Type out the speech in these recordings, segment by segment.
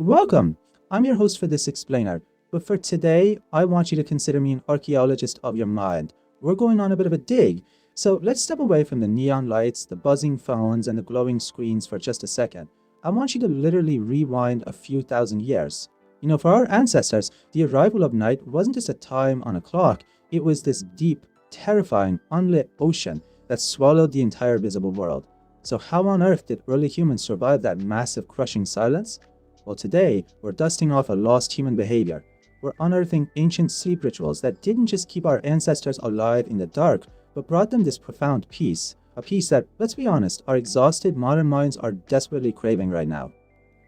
Welcome! I'm your host for this explainer, but for today, I want you to consider me an archaeologist of your mind. We're going on a bit of a dig, so let's step away from the neon lights, the buzzing phones, and the glowing screens for just a second. I want you to literally rewind a few thousand years. For our ancestors, the arrival of night wasn't just a time on a clock, it was this deep, terrifying, unlit ocean that swallowed the entire visible world. So how on earth did early humans survive that massive, crushing silence? Well, today, we're dusting off a lost human behavior. We're unearthing ancient sleep rituals that didn't just keep our ancestors alive in the dark, but brought them this profound peace. A peace that, let's be honest, our exhausted modern minds are desperately craving right now.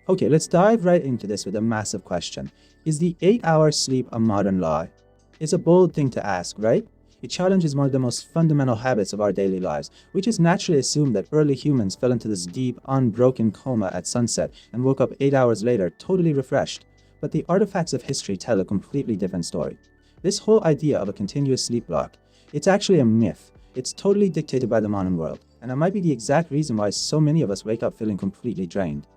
Okay, let's dive right into this with a massive question. Is the 8-hour sleep a modern lie? It's a bold thing to ask, right? It challenges one of the most fundamental habits of our daily lives. We just naturally assume that early humans fell into this deep, unbroken coma at sunset and woke up 8 hours later totally refreshed. But the artifacts of history tell a completely different story. This whole idea of a continuous sleep block, it's actually a myth. It's totally dictated by the modern world, and it might be the exact reason why so many of us wake up feeling completely drained.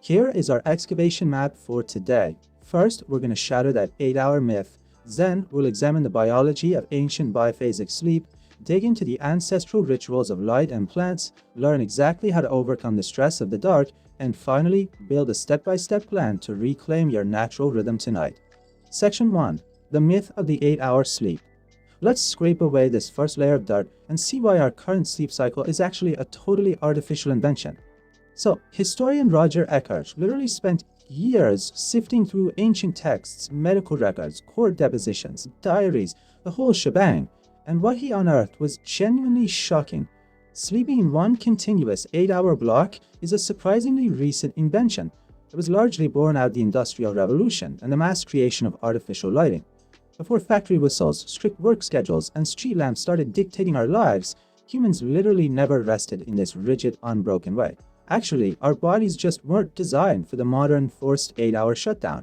Here is our excavation map for today. First, we're going to shatter that 8-hour myth. Then, we'll examine the biology of ancient biphasic sleep, dig into the ancestral rituals of light and plants, learn exactly how to overcome the stress of the dark, and finally, build a step-by-step plan to reclaim your natural rhythm tonight. Section 1. The myth of the 8-hour sleep. Let's scrape away this first layer of dirt and see why our current sleep cycle is actually a totally artificial invention. So, historian Roger Ekirch literally spent years sifting through ancient texts, medical records, court depositions, diaries, the whole shebang, and what he unearthed was genuinely shocking. Sleeping in one continuous 8-hour block is a surprisingly recent invention. It was largely born out of the Industrial Revolution and the mass creation of artificial lighting. Before factory whistles, strict work schedules, and street lamps started dictating our lives, humans literally never rested in this rigid, unbroken way. Actually, our bodies just weren't designed for the modern forced 8-hour shutdown.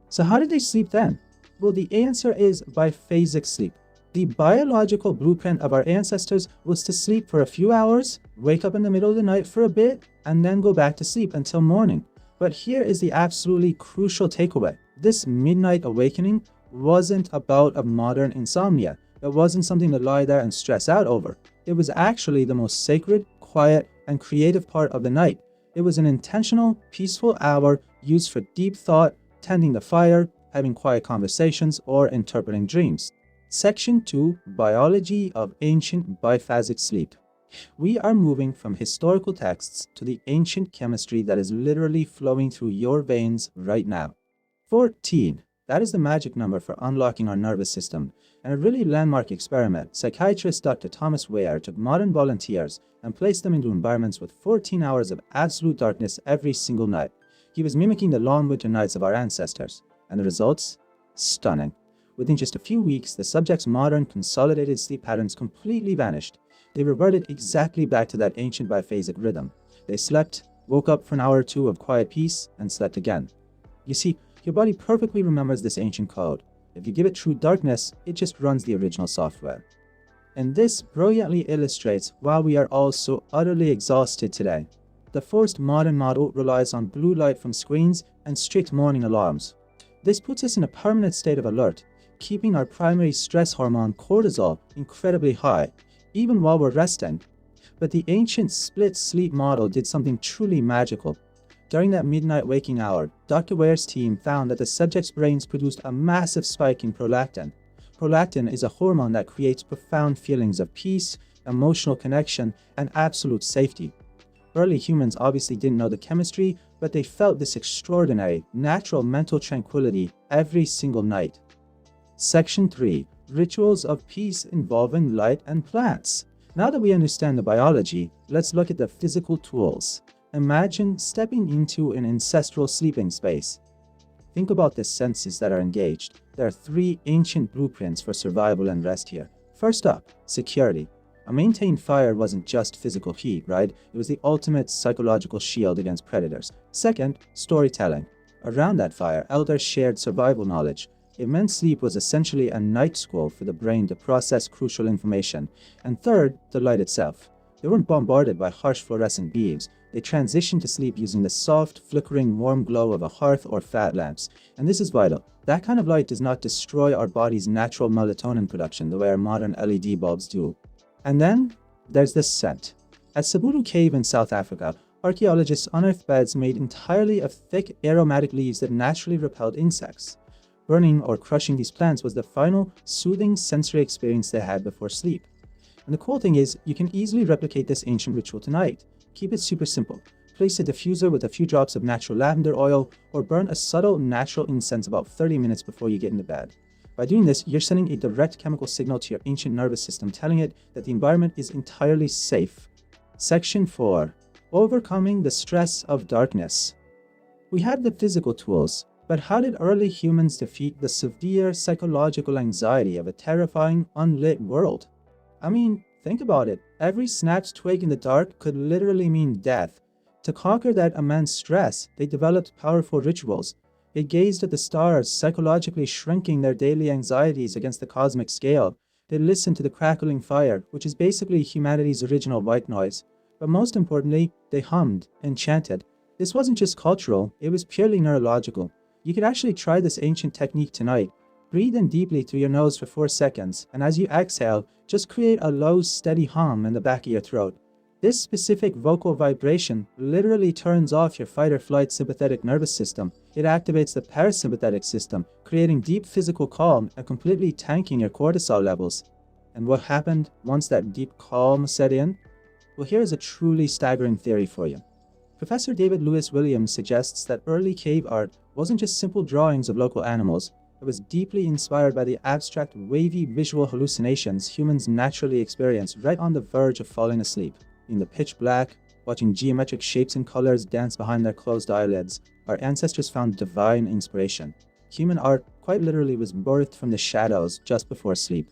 So how did they sleep then? Well, the answer is biphasic sleep. The biological blueprint of our ancestors was to sleep for a few hours, wake up in the middle of the night for a bit, and then go back to sleep until morning. But here is the absolutely crucial takeaway. This midnight awakening wasn't about a modern insomnia. It wasn't something to lie there and stress out over. It was actually the most sacred, quiet, and creative part of the night. It was an intentional, peaceful hour used for deep thought, tending the fire, having quiet conversations, or interpreting dreams. Section 2. Biology of Ancient Biphasic Sleep. We are moving from historical texts to the ancient chemistry that is literally flowing through your veins right now. 14. That is the magic number for unlocking our nervous system. In a really landmark experiment, psychiatrist Dr. Thomas Wehr took modern volunteers and placed them into environments with 14 hours of absolute darkness every single night. He was mimicking the long winter nights of our ancestors. And the results? Stunning. Within just a few weeks, the subjects' modern, consolidated sleep patterns completely vanished. They reverted exactly back to that ancient biphasic rhythm. They slept, woke up for an hour or two of quiet peace, and slept again. You see, your body perfectly remembers this ancient code. If you give it true darkness, it just runs the original software. And this brilliantly illustrates why we are all so utterly exhausted today. The forced modern model relies on blue light from screens and strict morning alarms. This puts us in a permanent state of alert, keeping our primary stress hormone cortisol incredibly high, even while we're resting. But the ancient split sleep model did something truly magical. During that midnight waking hour, Dr. Wehr's team found that the subjects' brains produced a massive spike in prolactin. Prolactin is a hormone that creates profound feelings of peace, emotional connection, and absolute safety. Early humans obviously didn't know the chemistry, but they felt this extraordinary, natural mental tranquility every single night. Section 3. Rituals of peace involving light and plants. Now that we understand the biology, let's look at the physical tools. Imagine stepping into an ancestral sleeping space. Think about the senses that are engaged. There are 3 ancient blueprints for survival and rest here. First up, security. A maintained fire wasn't just physical heat, right? It was the ultimate psychological shield against predators. Second, storytelling. Around that fire, elders shared survival knowledge. It meant sleep was essentially a night school for the brain to process crucial information. And third, the light itself. They weren't bombarded by harsh fluorescent beams. They transitioned to sleep using the soft, flickering, warm glow of a hearth or fat lamps. And this is vital. That kind of light does not destroy our body's natural melatonin production the way our modern LED bulbs do. And then there's the scent. At Sabulu Cave in South Africa, archaeologists unearthed beds made entirely of thick, aromatic leaves that naturally repelled insects. Burning or crushing these plants was the final, soothing sensory experience they had before sleep. And the cool thing is, you can easily replicate this ancient ritual tonight. Keep it super simple. Place a diffuser with a few drops of natural lavender oil, or burn a subtle natural incense about 30 minutes before you get into bed. By doing this, you're sending a direct chemical signal to your ancient nervous system, telling it that the environment is entirely safe. Section 4. Overcoming the stress of darkness. We had the physical tools, but how did early humans defeat the severe psychological anxiety of a terrifying, unlit world? I mean, think about it. Every snapped twig in the dark could literally mean death. To conquer that immense stress, they developed powerful rituals. They gazed at the stars, psychologically shrinking their daily anxieties against the cosmic scale. They listened to the crackling fire, which is basically humanity's original white noise. But most importantly, they hummed and chanted. This wasn't just cultural, it was purely neurological. You could actually try this ancient technique tonight. Breathe in deeply through your nose for 4 seconds, and as you exhale, just create a low, steady hum in the back of your throat. This specific vocal vibration literally turns off your fight-or-flight sympathetic nervous system. It activates the parasympathetic system, creating deep physical calm and completely tanking your cortisol levels. And what happened once that deep calm set in? Well, here's a truly staggering theory for you. Professor David Lewis Williams suggests that early cave art wasn't just simple drawings of local animals. It was deeply inspired by the abstract, wavy visual hallucinations humans naturally experience right on the verge of falling asleep. In the pitch black, watching geometric shapes and colors dance behind their closed eyelids, our ancestors found divine inspiration. Human art quite literally was birthed from the shadows just before sleep.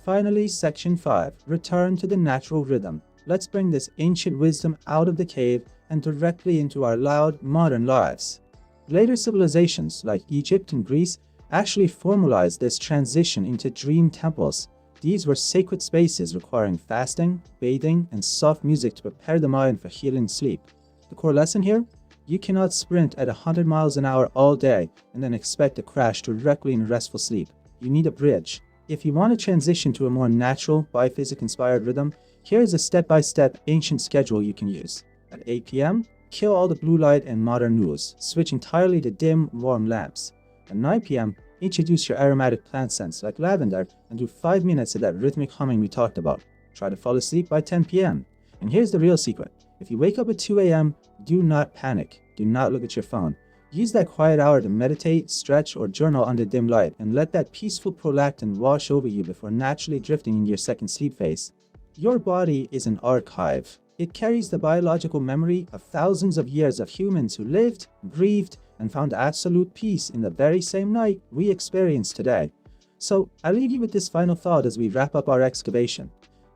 Finally, Section 5. Return to the natural rhythm. Let's bring this ancient wisdom out of the cave and directly into our loud, modern lives. Later civilizations, like Egypt and Greece, actually formalized this transition into dream temples. These were sacred spaces requiring fasting, bathing, and soft music to prepare the mind for healing sleep. The core lesson here? You cannot sprint at 100 miles an hour all day and then expect to crash directly in restful sleep. You need a bridge. If you want to transition to a more natural, biphasic-inspired rhythm, here is a step-by-step ancient schedule you can use. At 8 p.m., kill all the blue light and modern news. Switch entirely to dim, warm lamps. At 9 p.m., introduce your aromatic plant scents like lavender and do 5 minutes of that rhythmic humming we talked about. Try to fall asleep by 10 p.m. And here's the real secret. If you wake up at 2 a.m., do not panic. Do not look at your phone. Use that quiet hour to meditate, stretch, or journal under dim light and let that peaceful prolactin wash over you before naturally drifting into your second sleep phase. Your body is an archive. It carries the biological memory of thousands of years of humans who lived, breathed, and found absolute peace in the very same night we experience today. So I leave you with this final thought as we wrap up our excavation.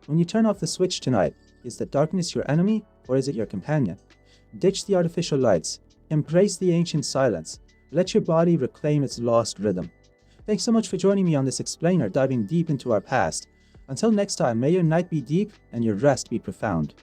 When you turn off the switch tonight, is the darkness your enemy or is it your companion? Ditch the artificial lights. Embrace the ancient silence. Let your body reclaim its lost rhythm. Thanks so much for joining me on this explainer diving deep into our past. Until next time, may your night be deep and your rest be profound.